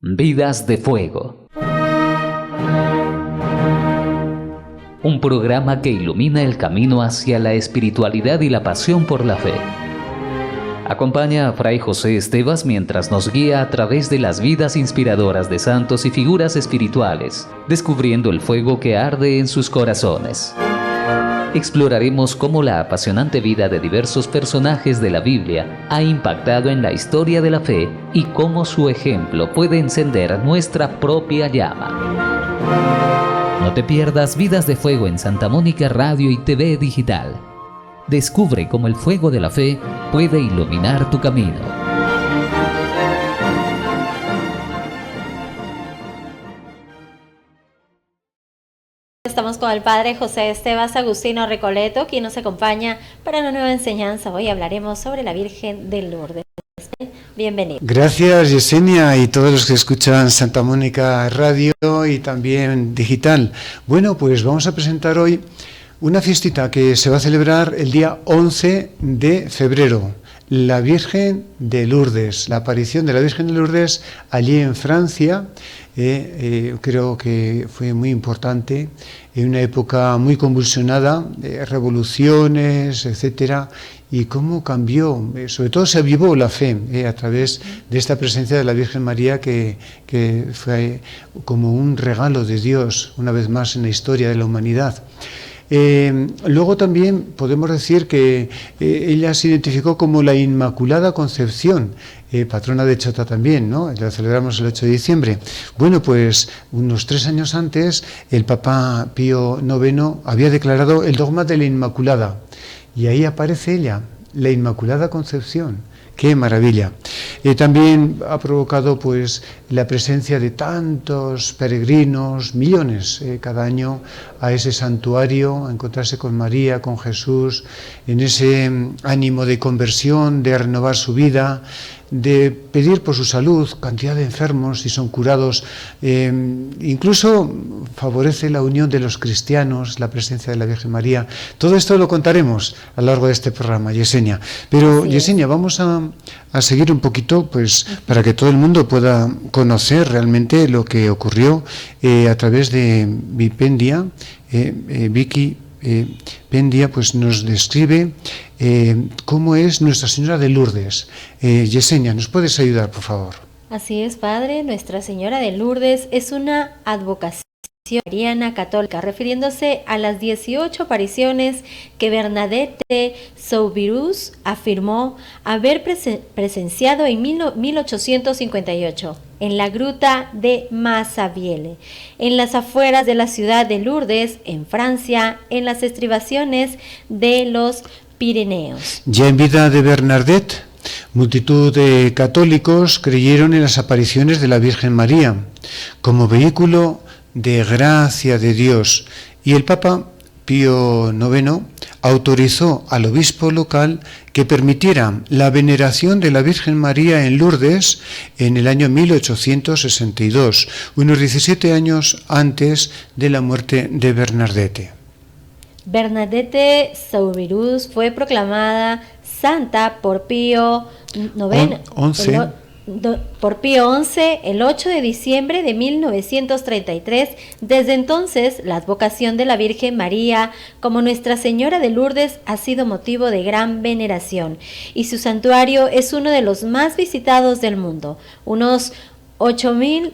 Vidas de Fuego. Un programa que ilumina el camino hacia la espiritualidad y la pasión por la fe. Acompaña a Fray José Estevas mientras nos guía a través de las vidas inspiradoras de santos y figuras espirituales, descubriendo el fuego que arde en sus corazones. Exploraremos cómo la apasionante vida de diversos personajes de la Biblia ha impactado en la historia de la fe y cómo su ejemplo puede encender nuestra propia llama. No te pierdas Vidas de Fuego en Santa Mónica Radio y TV Digital. Descubre cómo el fuego de la fe puede iluminar tu camino. Estamos con el Padre José Estevas Agustino Recoleto, quien nos acompaña para una nueva enseñanza. Hoy hablaremos sobre la Virgen de Lourdes. Bienvenido. Gracias, Yesenia, y todos los que escuchan Santa Mónica Radio y también digital. Bueno, pues vamos a presentar hoy una fiestita que se va a celebrar el día 11 de febrero. La Virgen de Lourdes, la aparición de la Virgen de Lourdes allí en Francia. Creo que fue muy importante en una época muy convulsionada, revoluciones, etcétera, y cómo cambió, sobre todo se avivó la fe a través de esta presencia de la Virgen María que fue como un regalo de Dios una vez más en la historia de la humanidad. Luego también podemos decir que ella se identificó como la Inmaculada Concepción, patrona de Chota también, ¿no? La celebramos el 8 de diciembre. Bueno, pues unos 3 años antes el Papa Pío IX había declarado el dogma de la Inmaculada y ahí aparece ella, la Inmaculada Concepción. ¡Qué maravilla! También ha provocado pues la presencia de tantos peregrinos, millones cada año, a ese santuario, a encontrarse con María, con Jesús, en ese ánimo de conversión, de renovar su vida, de pedir por su salud, cantidad de enfermos y son curados. Incluso favorece la unión de los cristianos, la presencia de la Virgen María. Todo esto lo contaremos a lo largo de este programa, Yesenia. Pero, Yesenia, vamos a seguir un poquito, pues, para que todo el mundo pueda conocer realmente lo que ocurrió a través de Wikipedia. Wikipedia pues nos describe cómo es Nuestra Señora de Lourdes. Yesenia, ¿nos puedes ayudar, por favor? Así es, Padre. Nuestra Señora de Lourdes es una advocación mariana católica, refiriéndose a las 18 apariciones que Bernadette Soubirous afirmó haber presenciado en 1858 en la gruta de Massabielle, en las afueras de la ciudad de Lourdes, en Francia, en las estribaciones de los Pirineos. Ya en vida de Bernadette, multitud de católicos creyeron en las apariciones de la Virgen María como vehículo de gracia de Dios, y el Papa Pío IX autorizó al obispo local que permitiera la veneración de la Virgen María en Lourdes en el año 1862, unos 17 años antes de la muerte de Bernadette. Bernadette Soubirous fue proclamada santa por Pío IX. Por Pío XI el 8 de diciembre de 1933. Desde entonces, la advocación de la Virgen María como Nuestra Señora de Lourdes ha sido motivo de gran veneración y su santuario es uno de los más visitados del mundo. Unos 8 millones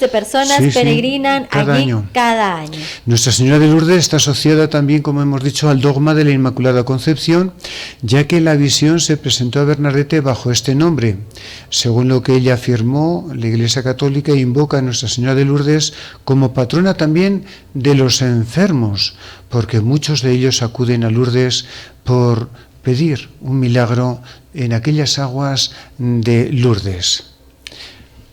de personas peregrinan allí cada año. Nuestra Señora de Lourdes está asociada también, como hemos dicho, al dogma de la Inmaculada Concepción, ya que la visión se presentó a Bernadette bajo este nombre. Según lo que ella afirmó, la Iglesia Católica invoca a Nuestra Señora de Lourdes como patrona también de los enfermos, porque muchos de ellos acuden a Lourdes por pedir un milagro en aquellas aguas de Lourdes.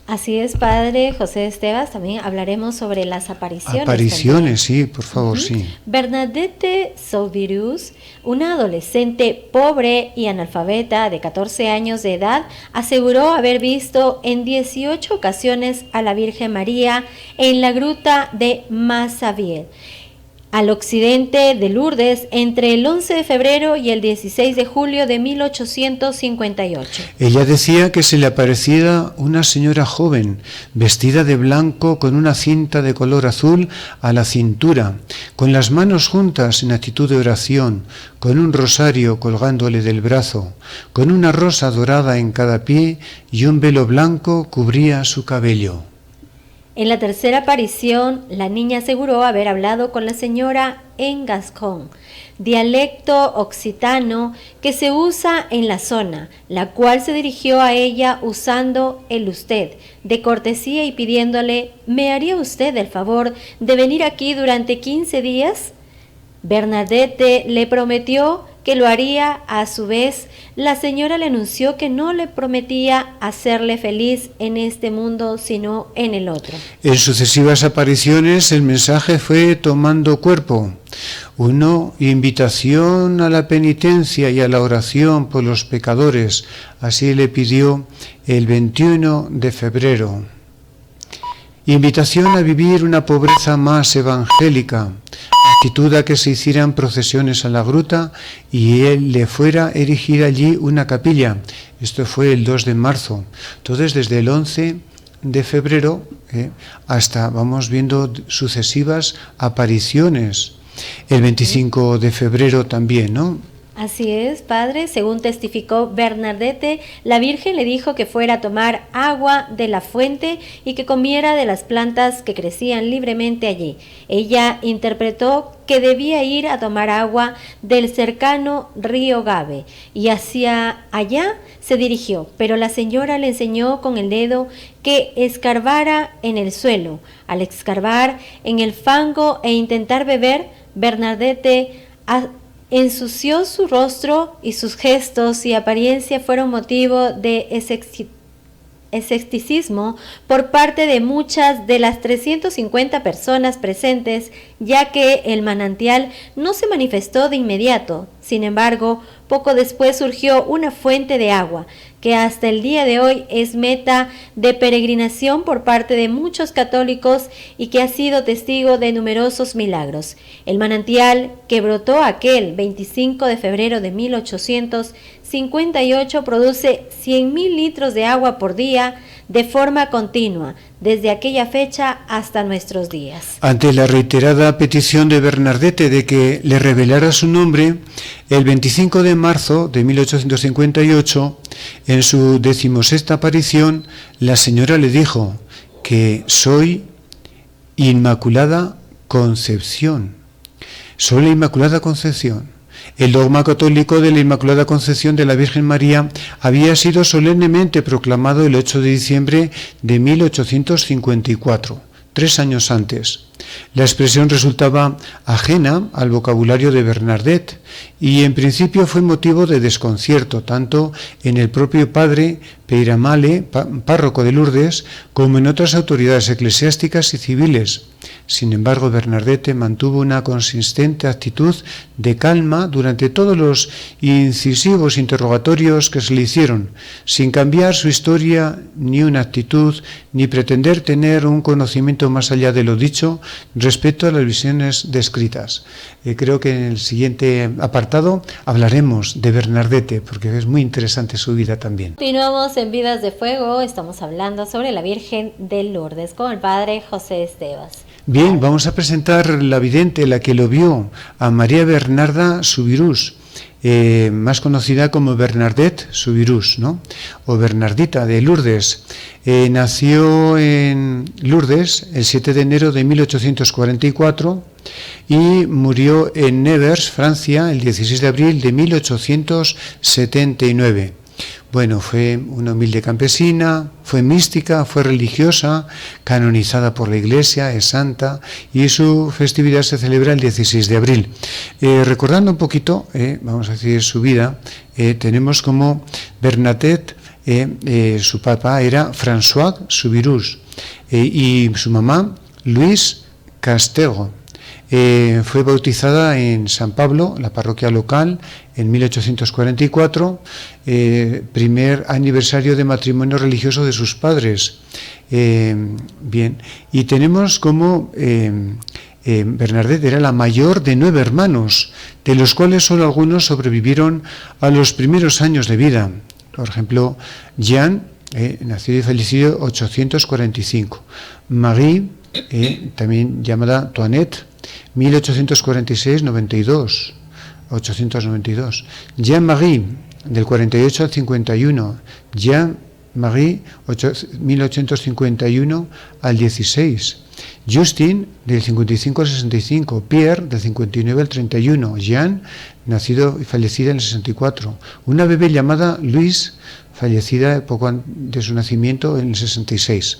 Así es, Padre José Estevas, también hablaremos sobre las apariciones. Apariciones, sí, por favor, sí. Bernadette Soubirous, una adolescente pobre y analfabeta de 14 años de edad, aseguró haber visto en 18 ocasiones a la Virgen María en la gruta de Massabielle. al occidente de Lourdes entre el 11 de febrero y el 16 de julio de 1858. Ella decía que se le aparecía una señora joven, vestida de blanco con una cinta de color azul a la cintura, con las manos juntas en actitud de oración, con un rosario colgándole del brazo, con una rosa dorada en cada pie y un velo blanco cubría su cabello. En la tercera aparición, la niña aseguró haber hablado con la señora en gascón, dialecto occitano que se usa en la zona, la cual se dirigió a ella usando el usted, de cortesía y pidiéndole: ¿me haría usted el favor de venir aquí durante 15 días? Bernadette le prometió que lo haría. A su vez, la señora le anunció que no le prometía hacerle feliz en este mundo, sino en el otro. En sucesivas apariciones el mensaje fue tomando cuerpo. 1. Invitación a la penitencia y a la oración por los pecadores. Así le pidió el 21 de febrero. Invitación a vivir una pobreza más evangélica. Actitud a que se hicieran procesiones a la gruta y él le fuera a erigir allí una capilla. Esto fue el 2 de marzo. Entonces, desde el 11 de febrero hasta vamos viendo sucesivas apariciones. El 25 de febrero también, ¿no? Así es, padre. Según testificó Bernadette, la Virgen le dijo que fuera a tomar agua de la fuente y que comiera de las plantas que crecían libremente allí. Ella interpretó que debía ir a tomar agua del cercano río Gave y hacia allá se dirigió, pero la señora le enseñó con el dedo que escarbara en el suelo. Al escarbar en el fango e intentar beber, Bernadette ensució su rostro y sus gestos y apariencia fueron motivo de escepticismo por parte de muchas de las 350 personas presentes, ya que el manantial no se manifestó de inmediato. Sin embargo, poco después surgió una fuente de agua que hasta el día de hoy es meta de peregrinación por parte de muchos católicos y que ha sido testigo de numerosos milagros. El manantial que brotó aquel 25 de febrero de 1858 produce 100.000 litros de agua por día de forma continua, desde aquella fecha hasta nuestros días. Ante la reiterada petición de Bernadette de que le revelara su nombre, el 25 de marzo de 1858, en su 16ª aparición, la señora le dijo que soy Inmaculada Concepción. Soy la Inmaculada Concepción. El dogma católico de la Inmaculada Concepción de la Virgen María había sido solemnemente proclamado el 8 de diciembre de 1854, 3 años antes. La expresión resultaba ajena al vocabulario de Bernadette y en principio fue motivo de desconcierto tanto en el propio padre Peyramale, párroco de Lourdes, como en otras autoridades eclesiásticas y civiles. Sin embargo, Bernadette mantuvo una consistente actitud de calma durante todos los incisivos interrogatorios que se le hicieron, sin cambiar su historia ni una actitud, ni pretender tener un conocimiento más allá de lo dicho respecto a las visiones descritas. Creo que en el siguiente apartado hablaremos de Bernadette, porque es muy interesante su vida también. Continuamos en Vidas de Fuego, estamos hablando sobre la Virgen de Lourdes con el padre José Estevas. Bien, vamos a presentar la vidente, la que lo vio, a María Bernarda Subirús, más conocida como Bernadette Subirús, ¿no? O Bernardita de Lourdes. Nació en Lourdes el 7 de enero de 1844 y murió en Nevers, Francia, el 16 de abril de 1879. Bueno, fue una humilde campesina, fue mística, fue religiosa, canonizada por la Iglesia, es santa y su festividad se celebra el 16 de abril. Recordando un poquito, vamos a decir, su vida, tenemos como Bernadette, su papá era François Subirús y su mamá Louise Castego. Fue bautizada en San Pablo, la parroquia local, en 1844, primer aniversario de matrimonio religioso de sus padres. Bien, y tenemos como Bernadette era la mayor de 9 hermanos, de los cuales solo algunos sobrevivieron a los primeros años de vida. Por ejemplo, Jean, nacido y fallecido 845. Marie, también llamada Toinette, 1846-92, 892. Jean-Marie, del 48 al 51. Jean-Marie, 1851 al 16. Justin, del 55 al 65. Pierre, del 59 al 31. Jean, nacido y fallecida en el 64. Una bebé llamada Louise, fallecida poco antes de su nacimiento en el 66.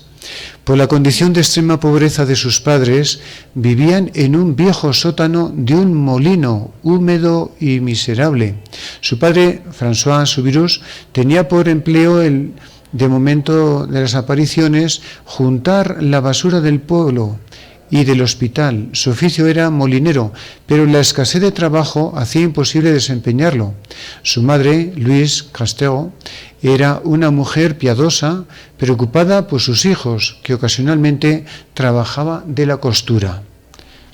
Por la condición de extrema pobreza de sus padres, vivían en un viejo sótano de un molino húmedo y miserable. Su padre, François Soubirous, tenía por empleo de momento de las apariciones, juntar la basura del pueblo y del hospital. Su oficio era molinero, pero la escasez de trabajo hacía imposible desempeñarlo. Su madre, Louise Castero, era una mujer piadosa, preocupada por sus hijos, que ocasionalmente trabajaba de la costura.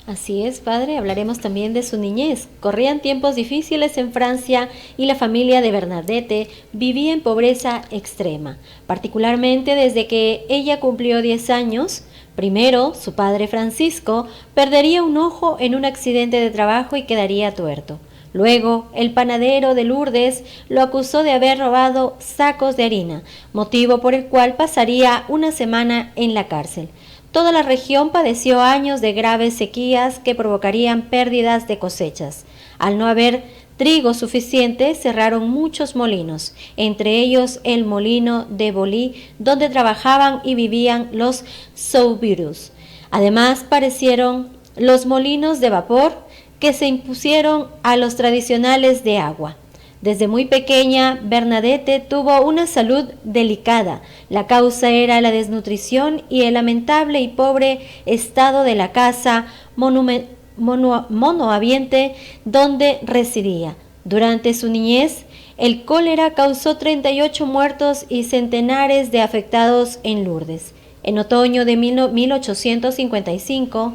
Así es, padre, hablaremos también de su niñez. Corrían tiempos difíciles en Francia y la familia de Bernadette vivía en pobreza extrema, particularmente desde que ella cumplió 10 años. Primero, su padre Francisco perdería un ojo en un accidente de trabajo y quedaría tuerto. Luego, el panadero de Lourdes lo acusó de haber robado sacos de harina, motivo por el cual pasaría una semana en la cárcel. Toda la región padeció años de graves sequías que provocarían pérdidas de cosechas. Al no haber trigo suficiente, cerraron muchos molinos, entre ellos el molino de Bolí, donde trabajaban y vivían los Soubirous. Además, parecieron los molinos de vapor que se impusieron a los tradicionales de agua. Desde muy pequeña, Bernadette tuvo una salud delicada. La causa era la desnutrición y el lamentable y pobre estado de la casa monoambiente donde residía. Durante su niñez, el cólera causó 38 muertos y centenares de afectados en Lourdes. En otoño de 1855,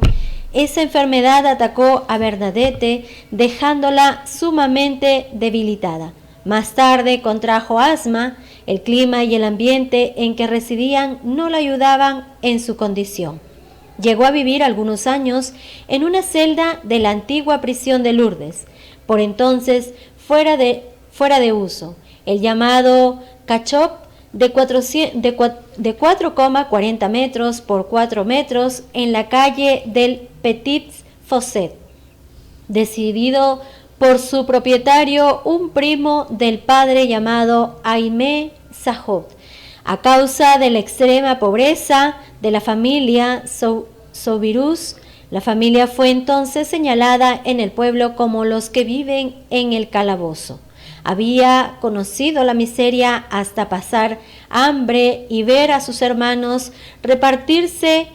esa enfermedad atacó a Bernadette, dejándola sumamente debilitada. Más tarde contrajo asma. El clima y el ambiente en que residían no la ayudaban en su condición. Llegó a vivir algunos años en una celda de la antigua prisión de Lourdes, por entonces fuera de uso, el llamado cachop, de 4,40 metros por 4 metros en la calle del Petit Fosset, decidido por su propietario, un primo del padre llamado Aimé Sajot. A causa de la extrema pobreza de la familia Soubirous, la familia fue entonces señalada en el pueblo como los que viven en el calabozo. Había conocido la miseria hasta pasar hambre y ver a sus hermanos repartirse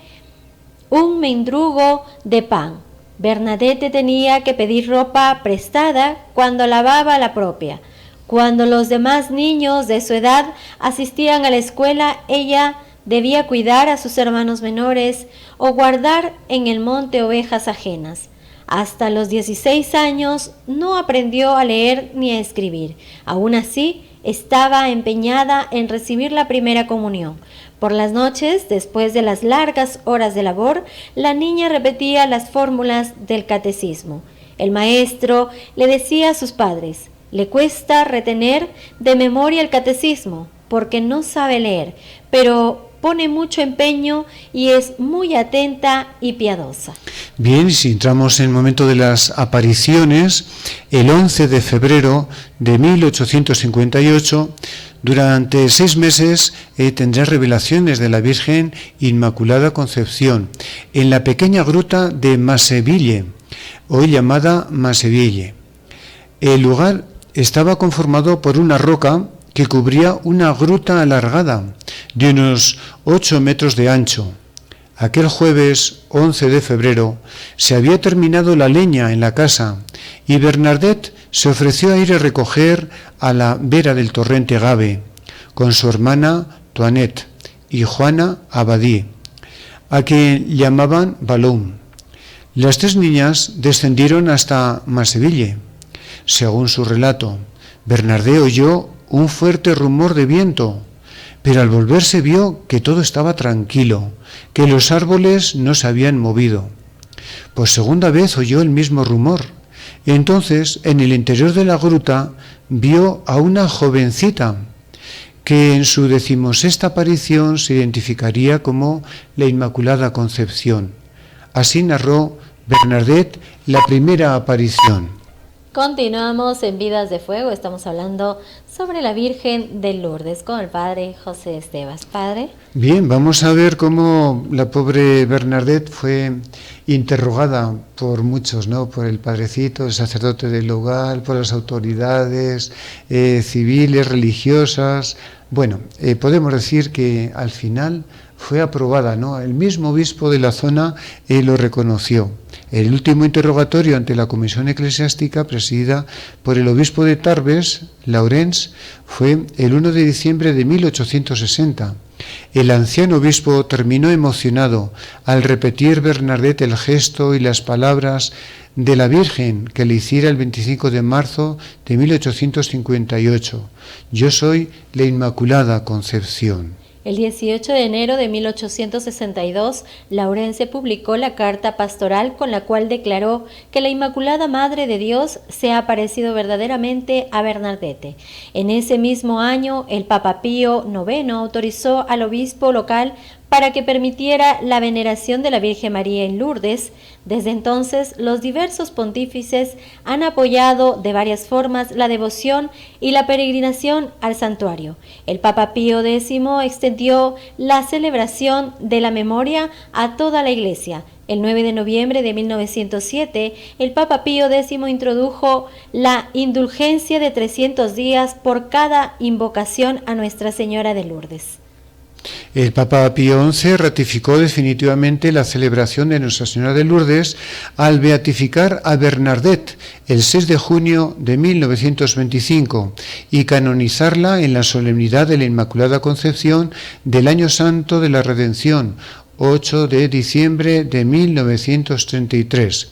un mendrugo de pan. Bernadette tenía que pedir ropa prestada cuando lavaba la propia. Cuando los demás niños de su edad asistían a la escuela, ella debía cuidar a sus hermanos menores o guardar en el monte ovejas ajenas. Hasta los 16 años no aprendió a leer ni a escribir. Aún así, estaba empeñada en recibir la primera comunión. Por las noches, después de las largas horas de labor, la niña repetía las fórmulas del catecismo. El maestro le decía a sus padres: le cuesta retener de memoria el catecismo porque no sabe leer, pero pone mucho empeño y es muy atenta y piadosa. Bien, si entramos en el momento de las apariciones, el 11 de febrero de 1858, durante 6 meses tendrá revelaciones de la Virgen Inmaculada Concepción en la pequeña gruta de Masseville, hoy llamada Masseville. El lugar estaba conformado por una roca que cubría una gruta alargada de unos 8 metros de ancho. Aquel jueves 11 de febrero se había terminado la leña en la casa y Bernadette se ofreció a ir a recoger a la vera del torrente Gave con su hermana Toinette y Juana Abadí, a quien llamaban Ballon. Las tres niñas descendieron hasta Maseville. Según su relato, Bernardet oyó un fuerte rumor de viento, pero al volverse vio que todo estaba tranquilo, que los árboles no se habían movido. Por segunda vez oyó el mismo rumor. Entonces, en el interior de la gruta, vio a una jovencita que en su 16ª aparición se identificaría como la Inmaculada Concepción. Así narró Bernardet la primera aparición. Continuamos en Vidas de Fuego, estamos hablando sobre la Virgen de Lourdes con el Padre José Estevas. Padre. Bien, vamos a ver cómo la pobre Bernardet fue interrogada por muchos, ¿no? Por el padrecito, el sacerdote del hogar, por las autoridades civiles, religiosas. Bueno, podemos decir que al final fue aprobada, ¿no? El mismo obispo de la zona lo reconoció. El último interrogatorio ante la comisión eclesiástica presidida por el obispo de Tarbes, Laurens, fue el 1 de diciembre de 1860. El anciano obispo terminó emocionado al repetir Bernardet el gesto y las palabras de la Virgen que le hiciera el 25 de marzo de 1858. Yo soy la Inmaculada Concepción. El 18 de enero de 1862, Laurence publicó la carta pastoral con la cual declaró que la Inmaculada Madre de Dios se ha aparecido verdaderamente a Bernardete. En ese mismo año, el Papa Pío IX autorizó al obispo local para que permitiera la veneración de la Virgen María en Lourdes. Desde entonces, los diversos pontífices han apoyado de varias formas la devoción y la peregrinación al santuario. El Papa Pío X extendió la celebración de la memoria a toda la Iglesia. El 9 de noviembre de 1907, el Papa Pío X introdujo la indulgencia de 300 días por cada invocación a Nuestra Señora de Lourdes. El Papa Pío XI ratificó definitivamente la celebración de Nuestra Señora de Lourdes al beatificar a Bernardet el 6 de junio de 1925 y canonizarla en la solemnidad de la Inmaculada Concepción del Año Santo de la Redención, 8 de diciembre de 1933.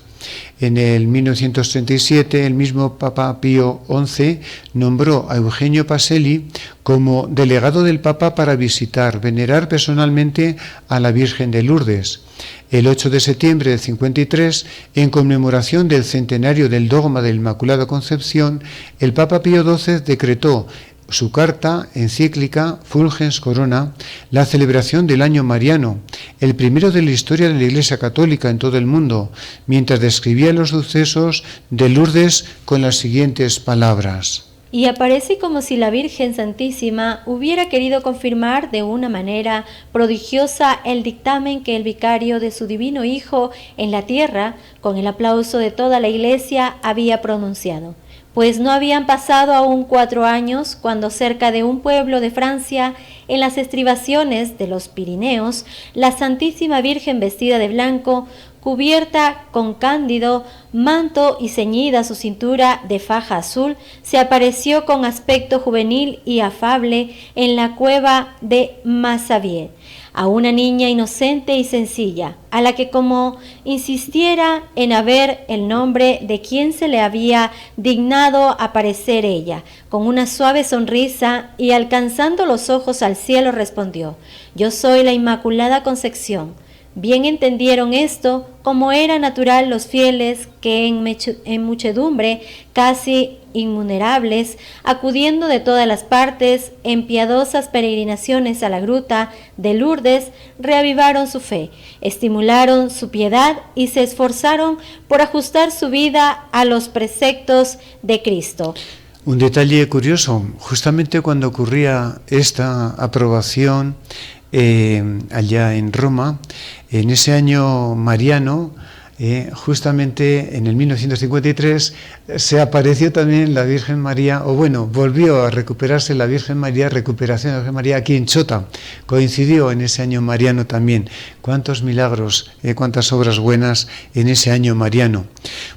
En el 1937, el mismo Papa Pío XI nombró a Eugenio Pacelli como delegado del Papa para visitar, venerar personalmente a la Virgen de Lourdes. El 8 de septiembre de 53, en conmemoración del centenario del dogma de la Inmaculada Concepción, el Papa Pío XII decretó su carta encíclica Fulgens Corona, la celebración del año mariano, el primero de la historia de la Iglesia Católica en todo el mundo, mientras describía los sucesos de Lourdes con las siguientes palabras. Y aparece como si la Virgen Santísima hubiera querido confirmar de una manera prodigiosa el dictamen que el vicario de su divino Hijo en la tierra, con el aplauso de toda la Iglesia, había pronunciado. Pues no habían pasado aún 4 años cuando cerca de un pueblo de Francia, en las estribaciones de los Pirineos, la Santísima Virgen vestida de blanco, cubierta con cándido manto y ceñida su cintura de faja azul, se apareció con aspecto juvenil y afable en la cueva de Massavier, a una niña inocente y sencilla, a la que como insistiera en haber el nombre de quien se le había dignado aparecer ella, con una suave sonrisa y alcanzando los ojos al cielo respondió: «Yo soy la Inmaculada Concepción». Bien entendieron esto, como era natural los fieles que en muchedumbre casi innumerables, acudiendo de todas las partes en piadosas peregrinaciones a la gruta de Lourdes, reavivaron su fe, estimularon su piedad y se esforzaron por ajustar su vida a los preceptos de Cristo. Un detalle curioso, justamente cuando ocurría esta aprobación allá en Roma, en ese año mariano, justamente en el 1953, se apareció también la Virgen María, o bueno, volvió a recuperarse la Virgen María, recuperación de la Virgen María aquí en Chota. Coincidió en ese año mariano también. Cuántos milagros, cuántas obras buenas en ese año mariano.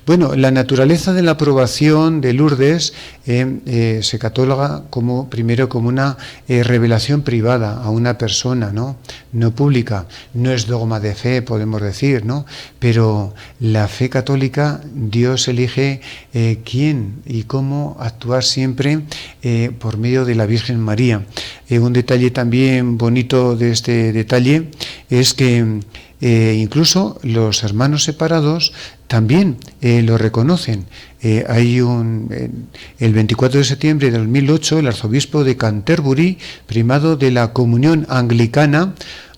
Bueno, la naturaleza de la aprobación de Lourdes se cataloga como, primero, como una revelación privada a una persona, no pública. No es dogma de fe, podemos decir, ¿no? Pero pero la fe católica, Dios elige quién y cómo actuar siempre por medio de la Virgen María. Un detalle también bonito de este detalle es que incluso los hermanos separados también lo reconocen. El 24 de septiembre de 2008, el arzobispo de Canterbury, primado de la Comunión Anglicana,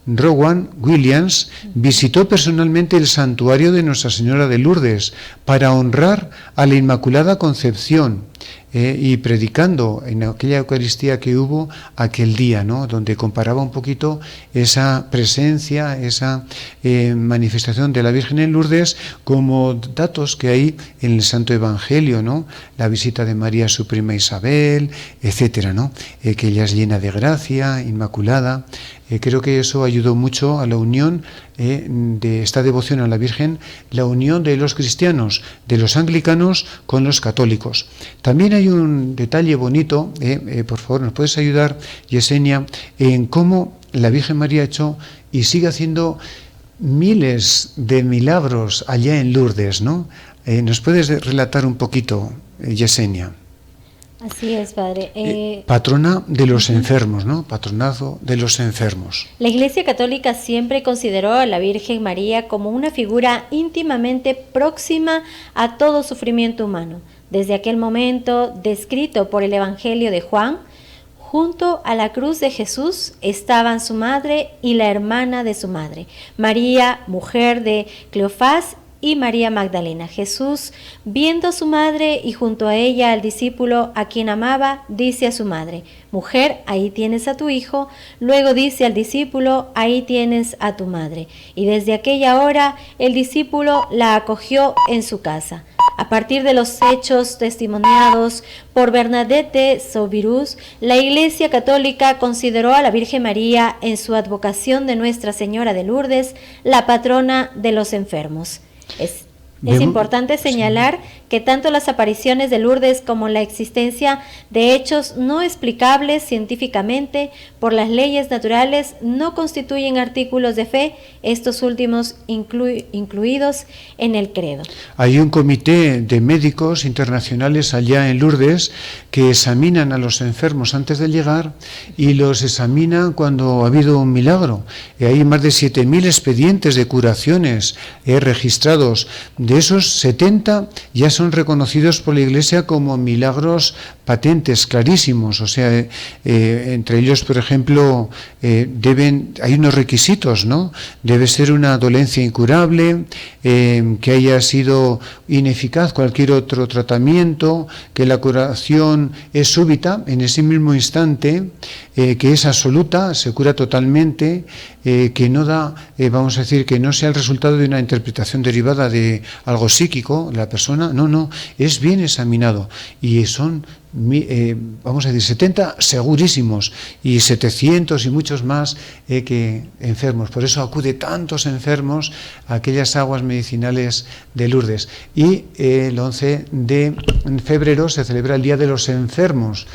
Rowan Williams, visitó personalmente el santuario de Nuestra Señora de Lourdes para honrar a la Inmaculada Concepción y predicando en aquella Eucaristía que hubo aquel día, ¿no? Donde comparaba un poquito esa presencia, esa manifestación de la Virgen en Lourdes como datos que hay en el Santo Evangelio, ¿no? La visita de María a su prima Isabel, etcétera, ¿no? Que ella es llena de gracia, inmaculada. Creo que eso ayudó mucho a la unión de esta devoción a la Virgen, la unión de los cristianos, de los anglicanos con los católicos. También hay un detalle bonito, por favor, ¿nos puedes ayudar, Yesenia, en cómo la Virgen María ha hecho y sigue haciendo miles de milagros allá en Lourdes, ¿no? ¿Nos puedes relatar un poquito, Yesenia? Así es, padre. Patrona de los enfermos, ¿no? Patronazo de los enfermos. La Iglesia Católica siempre consideró a la Virgen María como una figura íntimamente próxima a todo sufrimiento humano. Desde aquel momento descrito por el Evangelio de Juan, junto a la cruz de Jesús estaban su madre y la hermana de su madre, María, mujer de Cleofás, y María Magdalena. Jesús, viendo a su madre y junto a ella al discípulo a quien amaba, dice a su madre: mujer, ahí tienes a tu hijo. Luego dice al discípulo: ahí tienes a tu madre. Y desde aquella hora el discípulo la acogió en su casa. A partir de los hechos testimoniados por Bernadette de Soubirous, la Iglesia Católica consideró a la Virgen María en su advocación de Nuestra Señora de Lourdes la patrona de los enfermos. Es importante señalar que tanto las apariciones de Lourdes como la existencia de hechos no explicables científicamente por las leyes naturales no constituyen artículos de fe, estos últimos incluidos en el credo. Hay un comité de médicos internacionales allá en Lourdes que examinan a los enfermos antes de llegar y los examinan cuando ha habido un milagro. Hay más de 7.000 expedientes de curaciones registrados. De esos, 70 ya son reconocidos por la Iglesia como milagros patentes, clarísimos. O sea, entre ellos, por ejemplo, hay unos requisitos, ¿no? Debe ser una dolencia incurable, que haya sido ineficaz cualquier otro tratamiento, que la curación es súbita, en ese mismo instante, que es absoluta, se cura totalmente, que no da, vamos a decir, que no sea el resultado de una interpretación derivada de algo psíquico, la persona, no, es bien examinado y son, vamos a decir, 70 segurísimos y 700 y muchos más que enfermos. Por eso acude tantos enfermos a aquellas aguas medicinales de Lourdes. Y el 11 de febrero se celebra el Día de los Enfermos.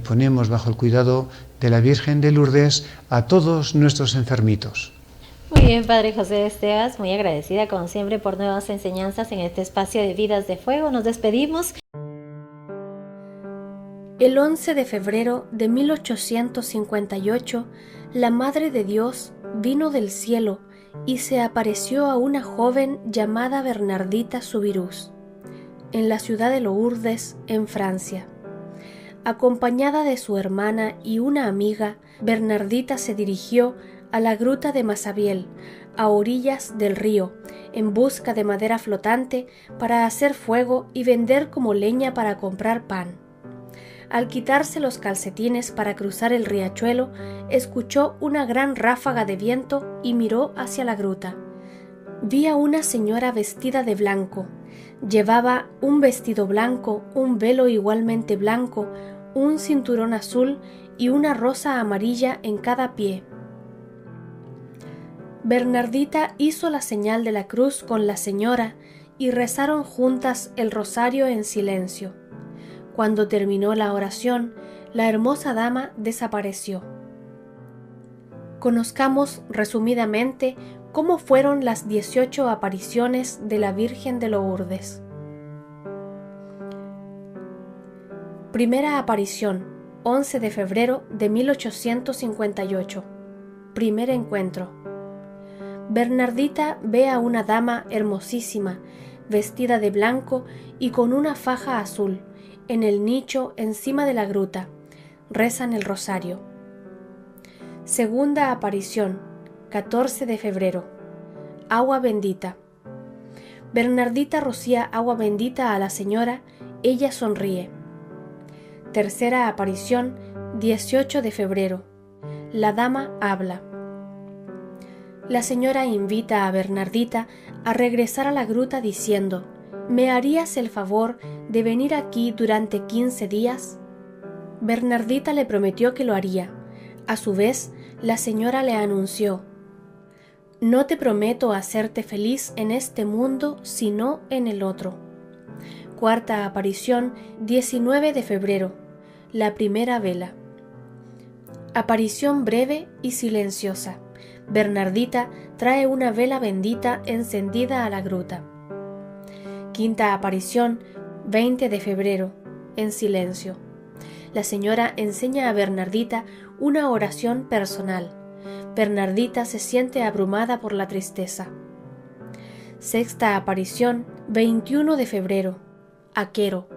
Ponemos bajo el cuidado de la Virgen de Lourdes a todos nuestros enfermitos. Muy bien, Padre José Esteas, muy agradecida como siempre por nuevas enseñanzas en este espacio de Vidas de Fuego. Nos despedimos. El 11 de febrero de 1858, la Madre de Dios vino del cielo y se apareció a una joven llamada Bernardita Soubirous, en la ciudad de Lourdes, en Francia. Acompañada de su hermana y una amiga, Bernardita se dirigió a la gruta de Massabielle, a orillas del río, en busca de madera flotante para hacer fuego y vender como leña para comprar pan. Al quitarse los calcetines para cruzar el riachuelo, escuchó una gran ráfaga de viento y miró hacia la gruta. Vi a una señora vestida de blanco. Llevaba un vestido blanco, un velo igualmente blanco, un cinturón azul y una rosa amarilla en cada pie. Bernardita hizo la señal de la cruz con la señora y rezaron juntas el rosario en silencio. Cuando terminó la oración, la hermosa dama desapareció. Conozcamos resumidamente cómo fueron las 18 apariciones de la Virgen de Lourdes. Primera aparición, 11 de febrero de 1858. Primer encuentro. Bernardita ve a una dama hermosísima, vestida de blanco y con una faja azul, en el nicho encima de la gruta. Rezan el rosario. Segunda aparición, 14 de febrero. Agua bendita. Bernardita rocía agua bendita a la señora, ella sonríe. Tercera aparición, 18 de febrero. La dama habla. La señora invita a Bernardita a regresar a la gruta diciendo: ¿me harías el favor de venir aquí durante 15 días? Bernardita le prometió que lo haría. A su vez, la señora le anunció: no te prometo hacerte feliz en este mundo, sino en el otro. Cuarta aparición, 19 de febrero. La primera vela. Aparición breve y silenciosa. Bernardita trae una vela bendita encendida a la gruta. Quinta aparición, 20 de febrero, en silencio. La señora enseña a Bernardita una oración personal. Bernardita se siente abrumada por la tristeza. Sexta aparición, 21 de febrero, Aquero.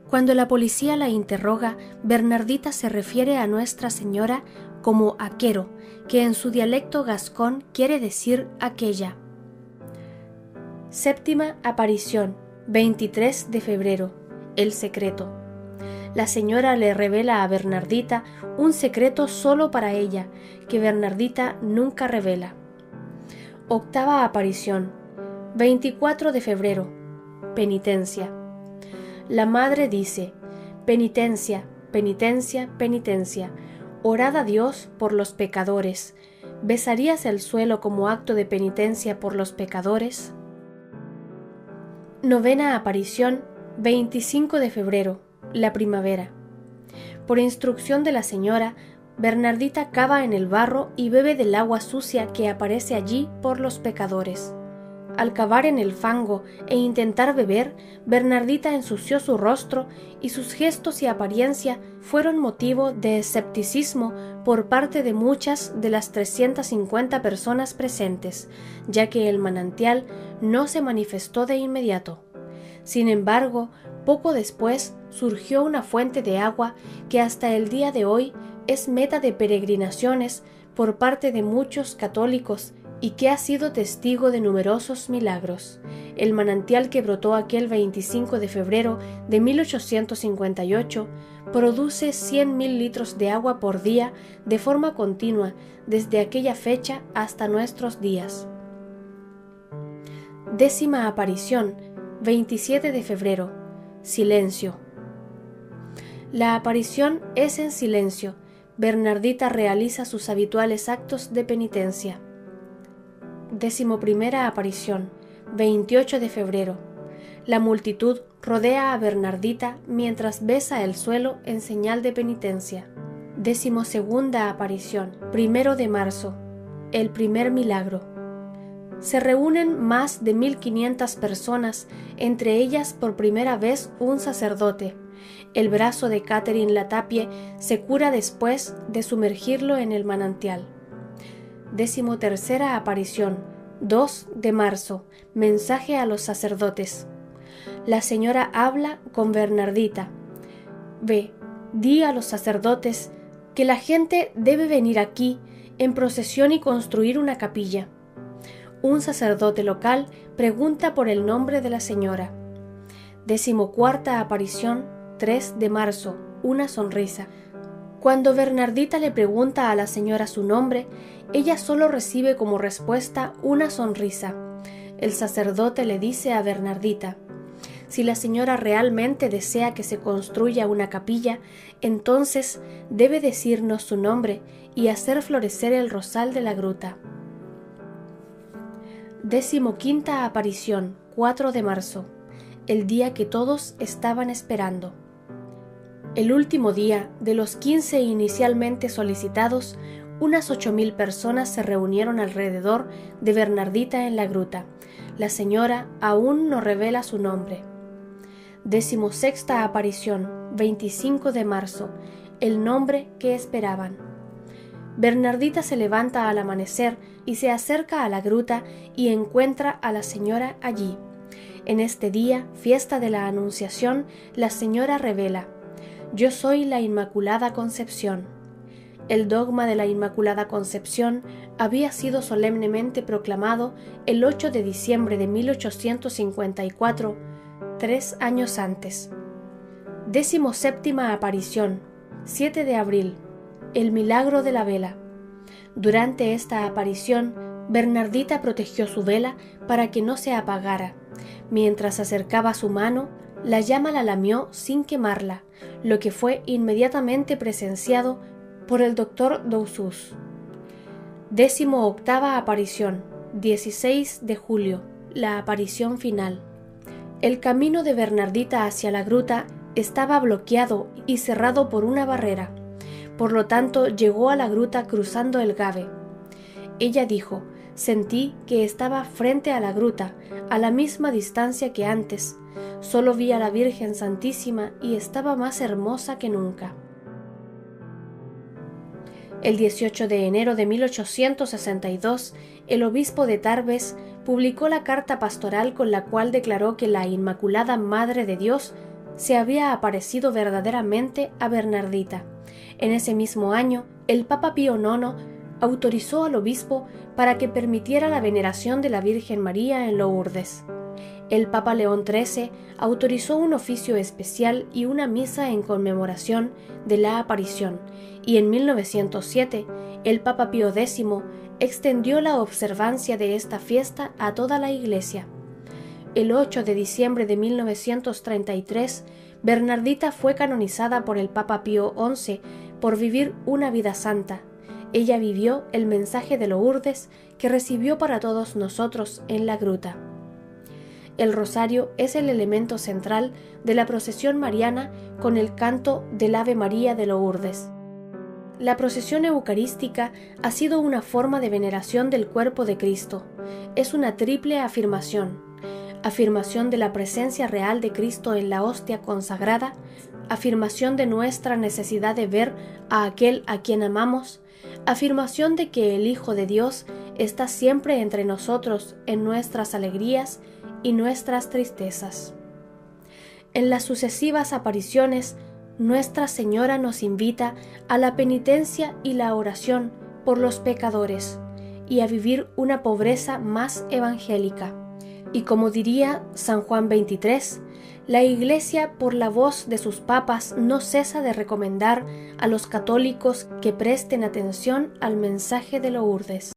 Cuando la policía la interroga, Bernardita se refiere a Nuestra Señora como Aquero, que en su dialecto gascón quiere decir aquella. Séptima aparición, 23 de febrero, el secreto. La señora le revela a Bernardita un secreto solo para ella, que Bernardita nunca revela. Octava aparición, 24 de febrero, penitencia. La madre dice: penitencia, penitencia, penitencia, orad a Dios por los pecadores. ¿Besarías el suelo como acto de penitencia por los pecadores? Novena aparición, 25 de febrero, la primavera. Por instrucción de la señora, Bernardita cava en el barro y bebe del agua sucia que aparece allí por los pecadores. Al cavar en el fango e intentar beber, Bernardita ensució su rostro y sus gestos y apariencia fueron motivo de escepticismo por parte de muchas de las 350 personas presentes, ya que el manantial no se manifestó de inmediato. Sin embargo, poco después surgió una fuente de agua que hasta el día de hoy es meta de peregrinaciones por parte de muchos católicos y que ha sido testigo de numerosos milagros. El manantial que brotó aquel 25 de febrero de 1858 produce 100.000 litros de agua por día de forma continua desde aquella fecha hasta nuestros días. Décima aparición, 27 de febrero, silencio. La aparición es en silencio. Bernardita realiza sus habituales actos de penitencia. 11ª aparición, 28 de febrero. La multitud rodea a Bernardita mientras besa el suelo en señal de penitencia. 12ª aparición, 1 de marzo. El primer milagro. Se reúnen más de 1.500 personas, entre ellas por primera vez un sacerdote. El brazo de Catherine Latapie se cura después de sumergirlo en el manantial. 13ª aparición, 2 de marzo. Mensaje a los sacerdotes. La señora habla con Bernardita. Ve, di a los sacerdotes que la gente debe venir aquí en procesión y construir una capilla. Un sacerdote local pregunta por el nombre de la señora. 14ª aparición, 3 de marzo. Una sonrisa. Cuando Bernardita le pregunta a la señora su nombre, ella solo recibe como respuesta una sonrisa. El sacerdote le dice a Bernardita: si la señora realmente desea que se construya una capilla, entonces debe decirnos su nombre y hacer florecer el rosal de la gruta. 15ª aparición, 4 de marzo, el día que todos estaban esperando. El último día de los 15 inicialmente solicitados, unas 8.000 personas se reunieron alrededor de Bernardita en la gruta. La señora aún no revela su nombre. 16ª aparición, 25 de marzo, el nombre que esperaban. Bernardita se levanta al amanecer y se acerca a la gruta y encuentra a la señora allí. En este día, fiesta de la Anunciación, la señora revela: «Yo soy la Inmaculada Concepción». El dogma de la Inmaculada Concepción había sido solemnemente proclamado el 8 de diciembre de 1854, 3 años antes. 17ª aparición, 7 de abril, el milagro de la vela. Durante esta aparición, Bernardita protegió su vela para que no se apagara. Mientras acercaba su mano, la llama la lamió sin quemarla, lo que fue inmediatamente presenciado por el doctor Dousus. 18ª aparición, 16 de julio, la aparición final. El camino de Bernardita hacia la gruta estaba bloqueado y cerrado por una barrera. Por lo tanto, llegó a la gruta cruzando el Gave. Ella dijo: «Sentí que estaba frente a la gruta, a la misma distancia que antes. Solo vi a la Virgen Santísima y estaba más hermosa que nunca». El 18 de enero de 1862, el obispo de Tarbes publicó la carta pastoral con la cual declaró que la Inmaculada Madre de Dios se había aparecido verdaderamente a Bernardita. En ese mismo año, el Papa Pío IX autorizó al obispo para que permitiera la veneración de la Virgen María en Lourdes. El Papa León XIII autorizó un oficio especial y una misa en conmemoración de la aparición, y en 1907 el Papa Pío X extendió la observancia de esta fiesta a toda la Iglesia. El 8 de diciembre de 1933, Bernardita fue canonizada por el Papa Pío XI por vivir una vida santa. Ella vivió el mensaje de Lourdes que recibió para todos nosotros en la gruta. El rosario es el elemento central de la procesión mariana con el canto del Ave María de Lourdes. La procesión eucarística ha sido una forma de veneración del cuerpo de Cristo. Es una triple afirmación: afirmación de la presencia real de Cristo en la hostia consagrada, afirmación de nuestra necesidad de ver a aquel a quien amamos, afirmación de que el Hijo de Dios está siempre entre nosotros en nuestras alegrías y nuestras tristezas. En las sucesivas apariciones, Nuestra Señora nos invita a la penitencia y la oración por los pecadores y a vivir una pobreza más evangélica. Y como diría San Juan XXIII, la Iglesia, por la voz de sus papas, no cesa de recomendar a los católicos que presten atención al mensaje de Lourdes.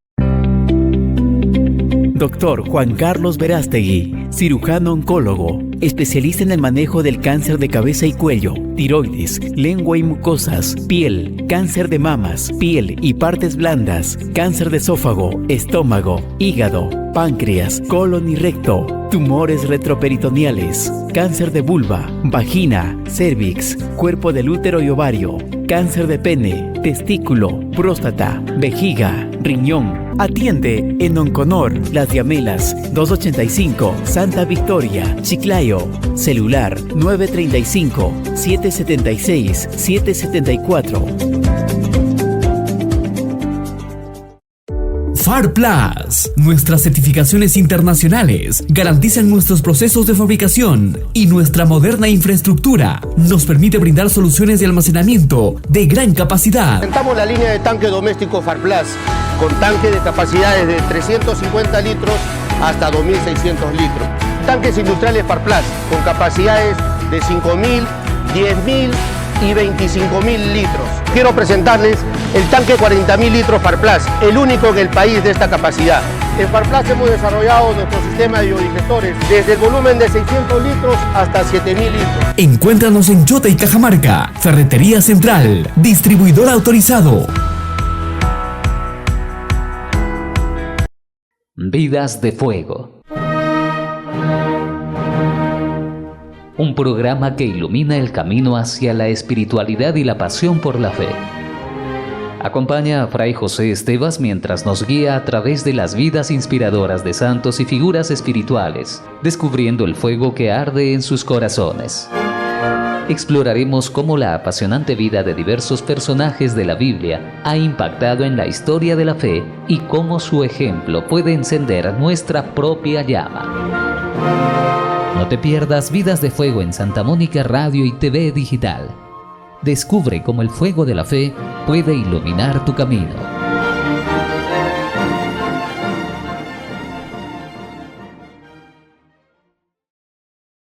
Doctor Juan Carlos Verástegui, cirujano oncólogo, especialista en el manejo del cáncer de cabeza y cuello, tiroides, lengua y mucosas, piel, cáncer de mamas, piel y partes blandas, cáncer de esófago, estómago, hígado, páncreas, colon y recto, tumores retroperitoneales, cáncer de vulva, vagina, cérvix, cuerpo del útero y ovario, cáncer de pene, testículo, próstata, vejiga, riñón. Atiende en Onconor, Las Diamelas, 285, Santa Victoria, Chiclayo. Celular 935-776-774. FAR Plus. Nuestras certificaciones internacionales garantizan nuestros procesos de fabricación y nuestra moderna infraestructura nos permite brindar soluciones de almacenamiento de gran capacidad. Presentamos la línea de tanque doméstico FAR Plus con tanques de capacidades de 350 litros hasta 2.600 litros. Tanques industriales FAR Plus con capacidades de 5.000, 10.000 y 25.000 litros. Quiero presentarles el tanque 40.000 litros FAR Plus, el único en el país de esta capacidad. En FAR Plus hemos desarrollado nuestro sistema de biodigestores desde el volumen de 600 litros hasta 7.000 litros. Encuéntranos en Chota y Cajamarca, Ferretería Central, distribuidor autorizado. Vidas de Fuego. Un programa que ilumina el camino hacia la espiritualidad y la pasión por la fe. Acompaña a Fray José Estevas mientras nos guía a través de las vidas inspiradoras de santos y figuras espirituales, descubriendo el fuego que arde en sus corazones. Exploraremos cómo la apasionante vida de diversos personajes de la Biblia ha impactado en la historia de la fe y cómo su ejemplo puede encender nuestra propia llama. No te pierdas Vidas de Fuego en Santa Mónica Radio y TV Digital. Descubre cómo el fuego de la fe puede iluminar tu camino.